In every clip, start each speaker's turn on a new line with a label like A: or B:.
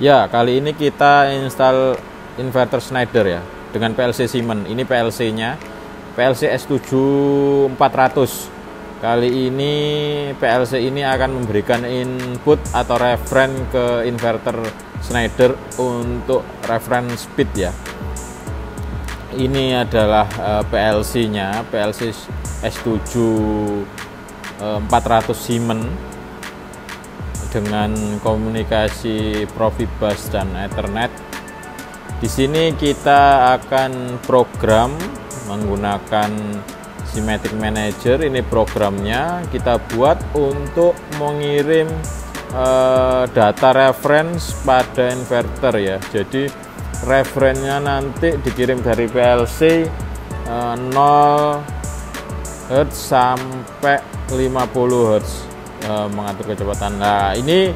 A: Ya, kali ini kita install inverter Schneider ya dengan PLC Siemens. Ini PLC-nya, PLC S7400. Kali ini PLC ini akan memberikan input atau reference ke inverter Schneider untuk reference speed ya. Ini adalah PLC-nya, PLC S7400 Siemens dengan komunikasi Profibus dan Ethernet. Di sini kita akan program menggunakan Simatic Manager. Ini programnya kita buat untuk mengirim data reference pada inverter ya. Jadi referensinya nanti dikirim dari PLC 0 Hz sampai 50 Hz. Mengatur kecepatan. Nah, ini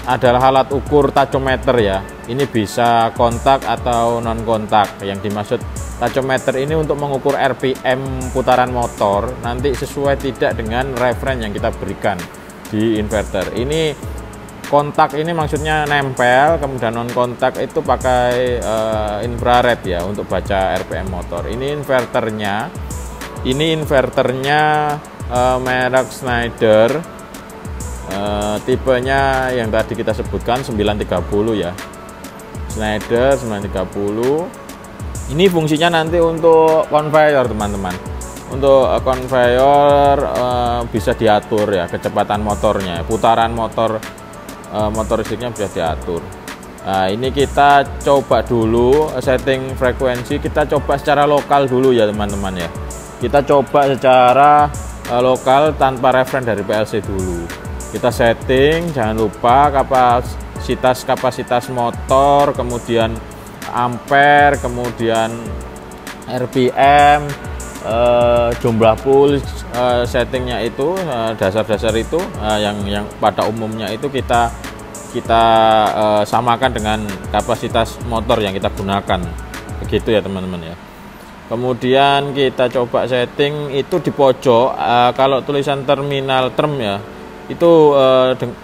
A: adalah alat ukur tachometer ya. Ini bisa kontak atau non kontak. Yang dimaksud tachometer ini untuk mengukur RPM putaran motor nanti sesuai tidak dengan reference yang kita berikan di inverter. Ini kontak ini maksudnya nempel, kemudian non kontak itu pakai infrared ya untuk baca RPM motor. Ini inverternya. Merek Schneider. Tipenya yang tadi kita sebutkan 930 ya, Schneider 930. Ini fungsinya nanti untuk conveyor teman-teman. Untuk conveyor bisa diatur ya kecepatan motornya, putaran motor listriknya bisa diatur. Nah, ini kita coba dulu setting frekuensi, kita coba secara lokal dulu ya teman-teman ya. Kita coba secara lokal tanpa reference dari PLC dulu. Kita setting, jangan lupa kapasitas motor, kemudian ampere, kemudian RPM, jumlah pull, settingnya itu dasar-dasar itu yang pada umumnya itu kita samakan dengan kapasitas motor yang kita gunakan, begitu ya teman-teman ya. Kemudian kita coba setting itu di pojok, kalau tulisan terminal term ya itu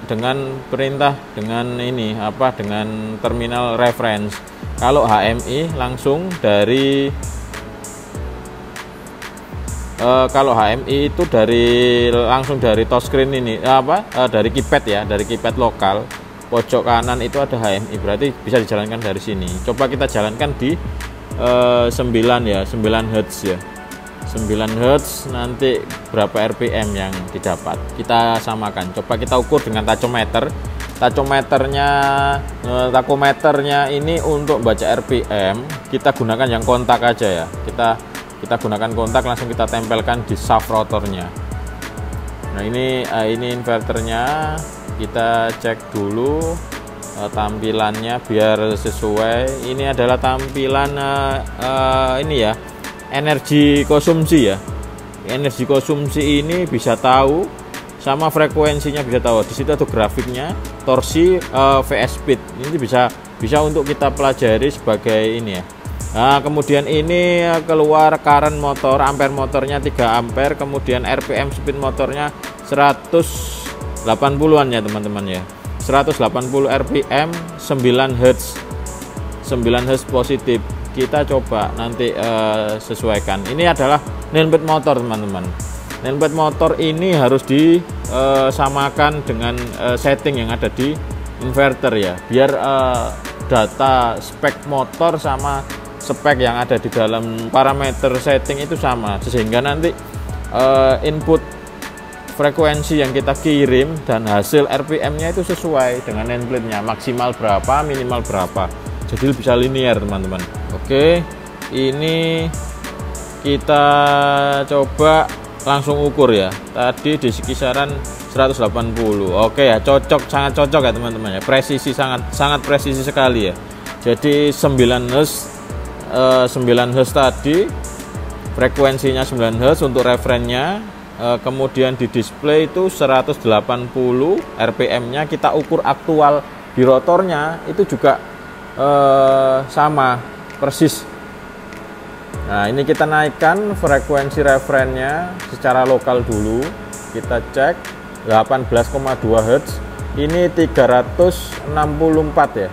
A: dengan perintah dengan dengan terminal reference. Kalau HMI langsung dari itu langsung dari touchscreen ini dari keypad ya, dari keypad lokal pojok kanan itu ada HMI, berarti bisa dijalankan dari sini. Coba kita jalankan di 9 Hz ya. 9 Hz nanti berapa RPM yang didapat kita samakan. Coba kita ukur dengan tachometer. Tachometernya ini untuk baca RPM kita gunakan yang kontak aja ya. Kita gunakan kontak, langsung kita tempelkan di shaft rotornya. Nah, ini inverternya. Kita cek dulu tampilannya biar sesuai. Ini adalah tampilan energi konsumsi ya. Energi konsumsi ini bisa tahu sama frekuensinya bisa tahu. Di situ ada grafiknya, torsi VS speed. Ini bisa untuk kita pelajari sebagai ini ya. Nah, kemudian ini keluar current motor, ampere motornya 3 ampere, kemudian RPM speed motornya 180-an ya teman-teman ya. 180 RPM, 9 Hz. 9 Hz positif. Kita coba nanti sesuaikan. Ini adalah nameplate motor teman-teman. Nameplate motor ini harus disamakan dengan setting yang ada di inverter ya, biar data spek motor sama spek yang ada di dalam parameter setting itu sama, sehingga nanti input frekuensi yang kita kirim dan hasil RPM-nya itu sesuai dengan nameplate-nya, maksimal berapa, minimal berapa. Jadi bisa linear teman-teman. Oke, ini kita coba langsung ukur ya. Tadi di kisaran 180. Oke ya, sangat cocok ya teman-teman ya. Presisi sangat presisi sekali ya. Jadi 9 Hz tadi, frekuensinya 9 Hz untuk referensinya. Kemudian di display itu 180 RPM-nya, kita ukur aktual di rotornya itu juga sama persis. Nah, ini kita naikkan frekuensi referensinya secara lokal dulu. Kita cek 18,2 Hz. Ini 364 ya.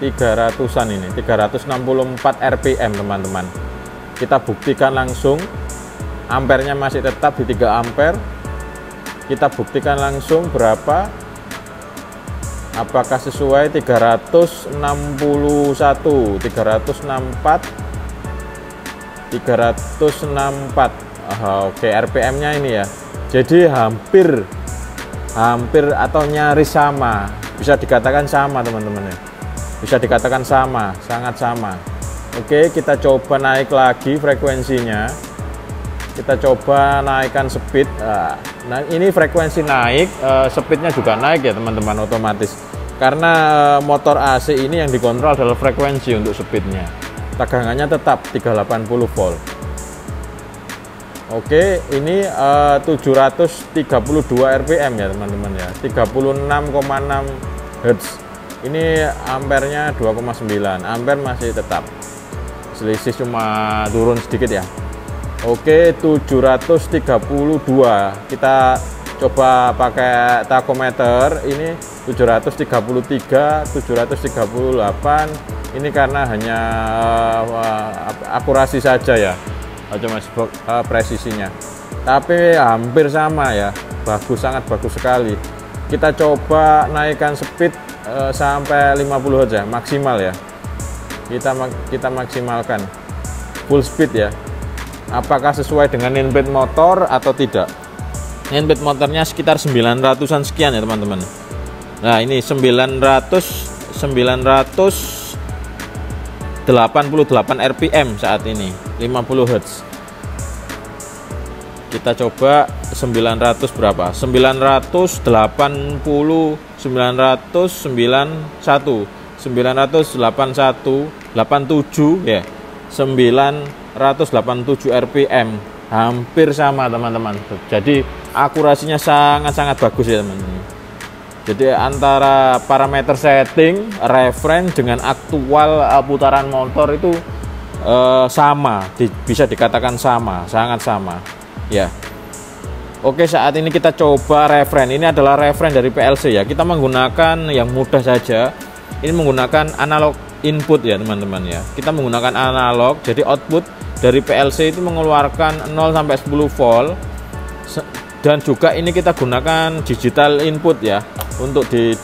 A: 300-an ini, 364 rpm teman-teman. Kita buktikan langsung, ampernya masih tetap di 3 ampere. Kita buktikan langsung berapa, apakah sesuai 361, 364, 364. Oke, RPM nya ini ya, jadi hampir atau nyaris sama, bisa dikatakan sama teman-teman ya, bisa dikatakan sama, sangat sama. Oke, kita coba naik lagi frekuensinya, kita coba naikkan speed. Nah ini frekuensi naik, speednya juga naik ya teman-teman, otomatis, karena motor AC ini yang dikontrol adalah frekuensi untuk speednya. Tegangannya tetap 380 volt. Oke, ini 732 rpm ya teman-teman ya, 36,6 Hz. Ini ampernya 2,9 ampere, masih tetap, selisih cuma turun sedikit ya. Oke, 732. Kita coba pakai tachometer, ini 733, 738. Ini karena hanya akurasi saja ya, cuma presisinya, tapi hampir sama ya, bagus, sangat bagus sekali. Kita coba naikkan speed sampai 50 Hz ya, maksimal ya, kita maksimalkan full speed ya. Apakah sesuai dengan nameplate motor atau tidak? Nameplate motornya sekitar 900-an sekian ya teman-teman. Nah ini 988 rpm saat ini, 50 Hz. Kita coba 900 berapa? 980, 991, 981, 87 ya, 987 rpm, hampir sama teman-teman. Jadi akurasinya sangat-sangat bagus ya teman-teman. Jadi antara parameter setting, reference dengan aktual putaran motor itu sama, bisa dikatakan sama, sangat sama ya. Oke, saat ini kita coba reference. Ini adalah reference dari PLC ya. Kita menggunakan yang mudah saja. Ini menggunakan analog input ya teman-teman ya. Kita menggunakan analog, jadi output dari PLC itu mengeluarkan 0 sampai 10 volt. Dan juga ini kita gunakan digital input ya untuk di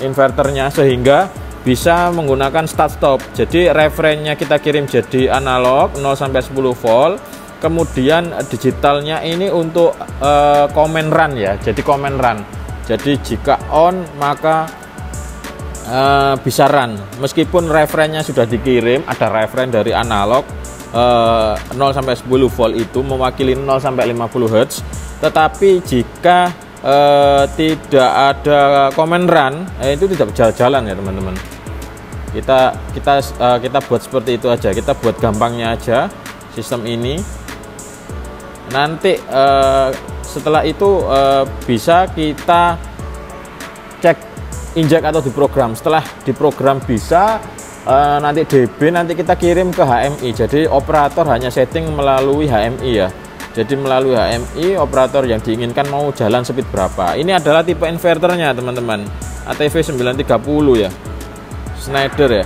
A: inverternya, sehingga bisa menggunakan start stop. Jadi referensinya kita kirim jadi analog 0 sampai 10 volt. Kemudian digitalnya ini untuk command run ya. Jadi command run. Jadi jika on maka bisa run. Meskipun referensinya sudah dikirim, ada referen dari analog 0 sampai 10 volt itu mewakili 0 sampai 50 Hz. Tetapi jika tidak ada command run, itu tidak jalan ya teman-teman. Kita buat seperti itu aja. Kita buat gampangnya aja sistem ini. Nanti setelah itu bisa kita cek injek atau diprogram. Setelah diprogram bisa nanti DB, nanti kita kirim ke HMI. Jadi operator hanya setting melalui HMI ya. Jadi melalui HMI operator yang diinginkan mau jalan speed berapa. Ini adalah tipe inverternya teman-teman, ATV 930 ya, Schneider ya,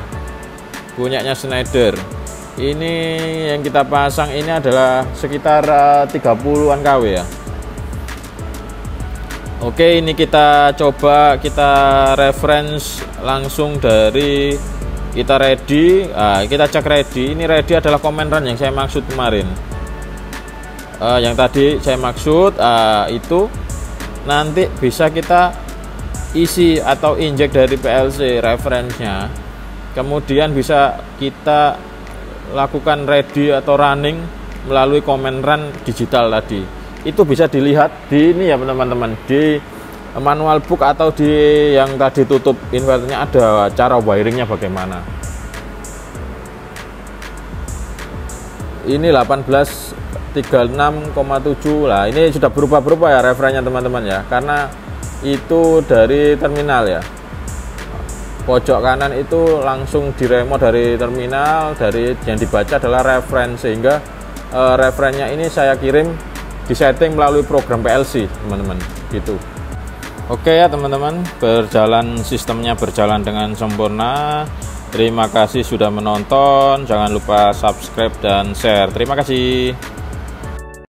A: punyanya Schneider. Ini yang kita pasang ini adalah sekitar 30-an kW ya. Oke, ini kita coba, kita reference langsung dari kita ready. Kita cek ready. Ini ready adalah command run yang saya maksud kemarin. Yang tadi saya maksud itu nanti bisa kita isi atau injek dari PLC referensinya. Kemudian bisa kita lakukan ready atau running melalui command run digital tadi. Itu bisa dilihat di ini ya teman-teman, di manual book atau di yang tadi tutup inverternya ada cara wiringnya bagaimana. Ini 1836,7 lah, ini sudah berubah-berubah ya referensinya teman-teman ya, karena itu dari terminal ya. Pojok kanan itu langsung diremote dari terminal, dari yang dibaca adalah referensi, sehingga referensinya ini saya kirim di setting melalui program PLC teman-teman gitu. Oke ya teman-teman, sistemnya berjalan dengan sempurna. Terima kasih sudah menonton, jangan lupa subscribe dan share. Terima kasih.